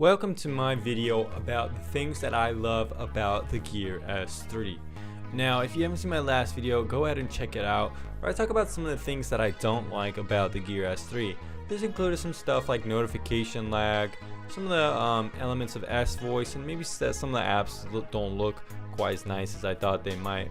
Welcome to my video about the things that I love about the Gear S3. Now, if you haven't seen my last video, go ahead and check it out, where I talk about some of the things that I don't like about the Gear S3. This included some stuff like notification lag, some of the elements of S-Voice, and maybe some of the apps don't look quite as nice as I thought they might.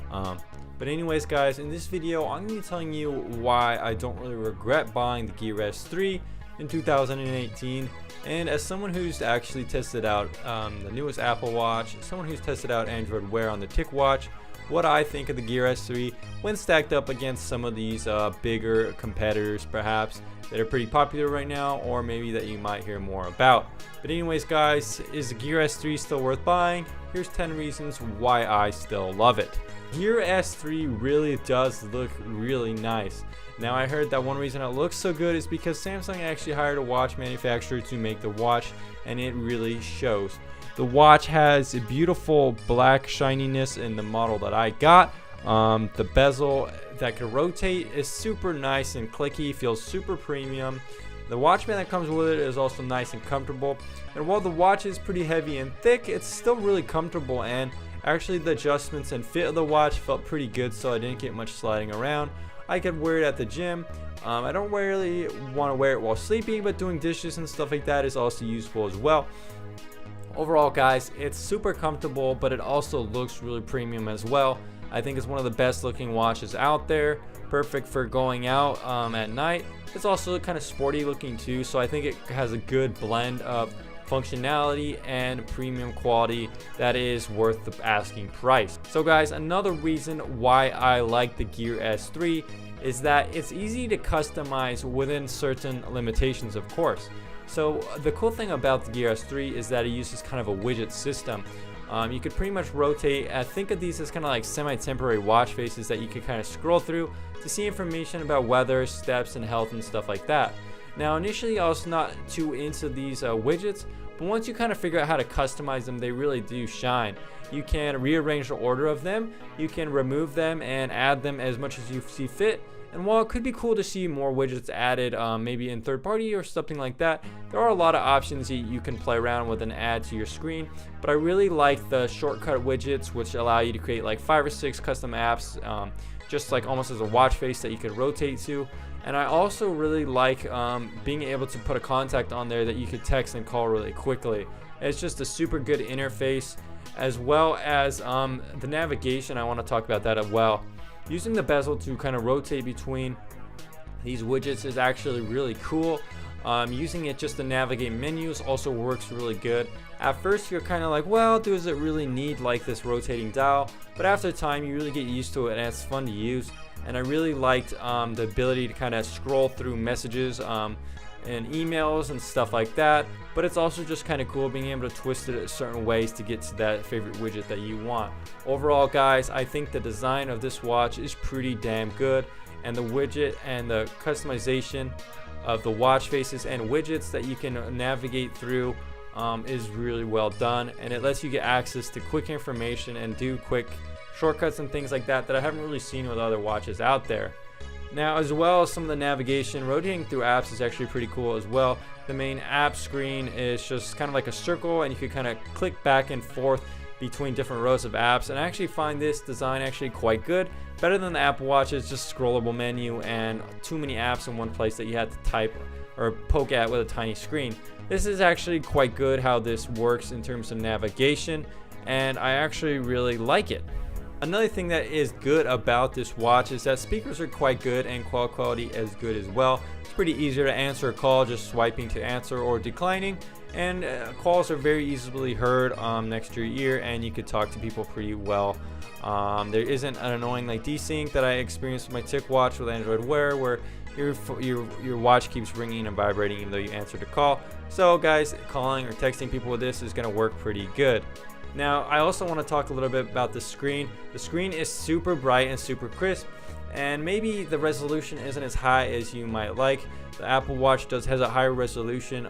But anyways guys, in this video I'm going to be telling you why I don't really regret buying the Gear S3 in 2018, and as someone who's actually tested out the newest Apple Watch, someone who's tested out Android Wear on the TicWatch, what I think of the Gear S3 when stacked up against some of these bigger competitors perhaps that are pretty popular right now, or maybe that you might hear more about. But anyways guys, is the Gear S3 still worth buying? Here's 10 reasons why I still love it. Gear S3 really does look really nice. Now, I heard that one reason it looks so good is because Samsung actually hired a watch manufacturer to make the watch, and it really shows. The watch has a beautiful black shininess in the model that I got. The bezel that can rotate is super nice and clicky, feels super premium. The watch band that comes with it is also nice and comfortable. And while the watch is pretty heavy and thick, it's still really comfortable, and actually the adjustments and fit of the watch felt pretty good, so I didn't get much sliding around. I could wear it at the gym. I don't really want to wear it while sleeping, but doing dishes and stuff like that is also useful as well. Overall guys, it's super comfortable, but it also looks really premium as well. I think it's one of the best looking watches out there, perfect for going out at night. It's also kind of sporty looking too, so I think it has a good blend of functionality and premium quality that is worth the asking price. So guys, another reason why I like the Gear S3 is that it's easy to customize within certain limitations, of course. So the cool thing about the Gear S3 is that it uses kind of a widget system. You could pretty much rotate, think of these as kind of like semi-temporary watch faces that you could kind of scroll through to see information about weather, steps, and health and stuff like that. Now initially I was not too into these widgets, but once you kind of figure out how to customize them, they really do shine. You can rearrange the order of them, you can remove them and add them as much as you see fit. And while it could be cool to see more widgets added, maybe in third party or something like that, there are a lot of options you can play around with and add to your screen. But I really like the shortcut widgets, which allow you to create like 5 or 6 custom apps, just like almost as a watch face that you could rotate to. And I also really like being able to put a contact on there that you could text and call really quickly. It's just a super good interface, as well as the navigation. I want to talk about that as well. Using the bezel to kind of rotate between these widgets is actually really cool. Using it just to navigate menus also works really good. At first you're kind of like, well, does it really need like this rotating dial? But after time you really get used to it, and it's fun to use. And I really liked the ability to kind of scroll through messages and emails and stuff like that. But it's also just kind of cool being able to twist it certain ways to get to that favorite widget that you want. Overall guys, I think the design of this watch is pretty damn good, and the widget and the customization of the watch faces and widgets that you can navigate through is really well done, and it lets you get access to quick information and do quick shortcuts and things like that I haven't really seen with other watches out there. Now, as well as some of the navigation, rotating through apps is actually pretty cool as well. The main app screen is just kind of like a circle, and you can kind of click back and forth between different rows of apps, and I actually find this design actually quite good, better than the Apple Watch's just scrollable menu and too many apps in one place that you had to type or poke at with a tiny screen. This is actually quite good how this works in terms of navigation, and I actually really like it. Another thing that is good about this watch is that speakers are quite good and call quality is good as well. It's pretty easy to answer a call just swiping to answer or declining, and calls are very easily heard next to your ear, and you could talk to people pretty well. There isn't an annoying like desync that I experienced with my TicWatch with Android Wear, where your watch keeps ringing and vibrating even though you answered a call. So guys, calling or texting people with this is going to work pretty good. Now, I also want to talk a little bit about the screen. The screen is super bright and super crisp, and maybe the resolution isn't as high as you might like, The Apple Watch has a higher resolution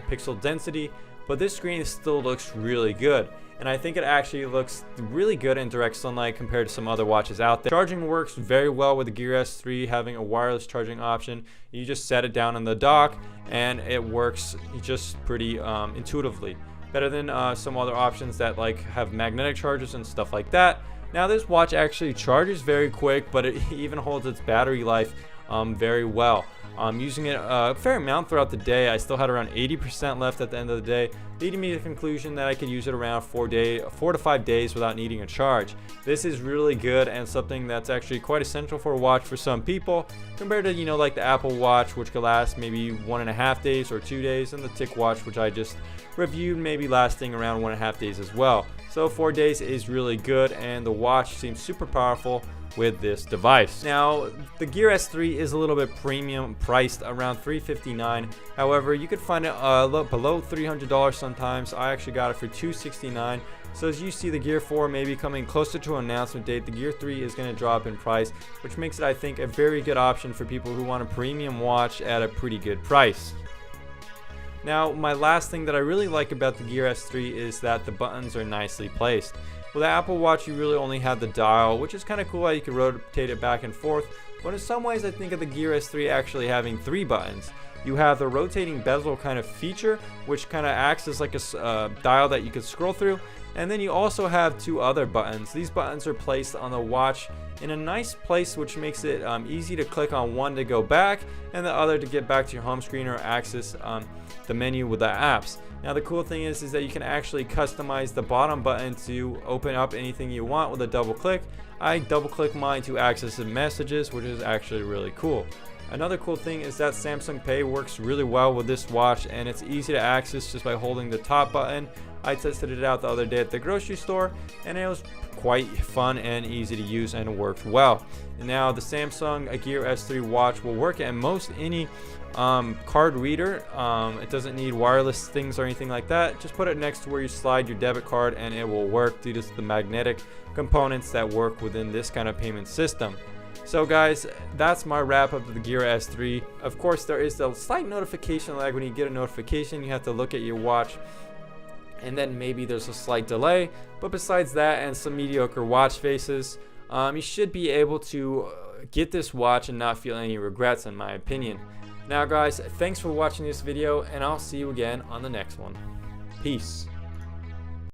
pixel density, but this screen still looks really good. And I think it actually looks really good in direct sunlight compared to some other watches out there. Charging works very well with the Gear S3 having a wireless charging option. You just set it down on the dock and it works just pretty intuitively. Better than some other options that like have magnetic chargers and stuff like that. Now this watch actually charges very quick, but it even holds its battery life very well. Using it a fair amount throughout the day. I still had around 80% left at the end of the day, leading me to the conclusion that I could use it around 4 to 5 days without needing a charge. This is really good and something that's actually quite essential for a watch for some people, compared to, you know, like the Apple Watch, which could last maybe 1.5 days or 2 days, and the TicWatch, which I just reviewed, maybe lasting around 1.5 days as well. So 4 days is really good, and the watch seems super powerful with this device. Now the Gear S3 is a little bit premium priced, around $359. However, you could find it below $300 sometimes. I actually got it for $269. So as you see, the Gear 4 may be coming closer to an announcement date. The Gear 3 is going to drop in price, which makes it, I think, a very good option for people who want a premium watch at a pretty good price. Now, my last thing that I really like about the Gear S3 is that the buttons are nicely placed. With the Apple Watch, you really only have the dial, which is kind of cool how you can rotate it back and forth. But in some ways, I think of the Gear S3 actually having 3 buttons. You have the rotating bezel kind of feature, which kind of acts as like a dial that you can scroll through. And then you also have 2 other buttons. These buttons are placed on the watch in a nice place, which makes it easy to click on one to go back and the other to get back to your home screen or access the menu with the apps. Now the cool thing is that you can actually customize the bottom button to open up anything you want with a double click. I double click mine to access the messages, which is actually really cool. Another cool thing is that Samsung Pay works really well with this watch, and it's easy to access just by holding the top button. I tested it out the other day at the grocery store, and it was quite fun and easy to use and worked well. And now the Samsung Gear S3 watch will work at most any card reader. It doesn't need wireless things or anything like that. Just put it next to where you slide your debit card and it will work due to the magnetic components that work within this kind of payment system. So guys, that's my wrap up of the Gear S3. Of course, there is a slight notification lag. When you get a notification, you have to look at your watch, and then maybe there's a slight delay. But besides that and some mediocre watch faces, you should be able to get this watch and not feel any regrets, in my opinion. Now guys, thanks for watching this video, and I'll see you again on the next one. Peace.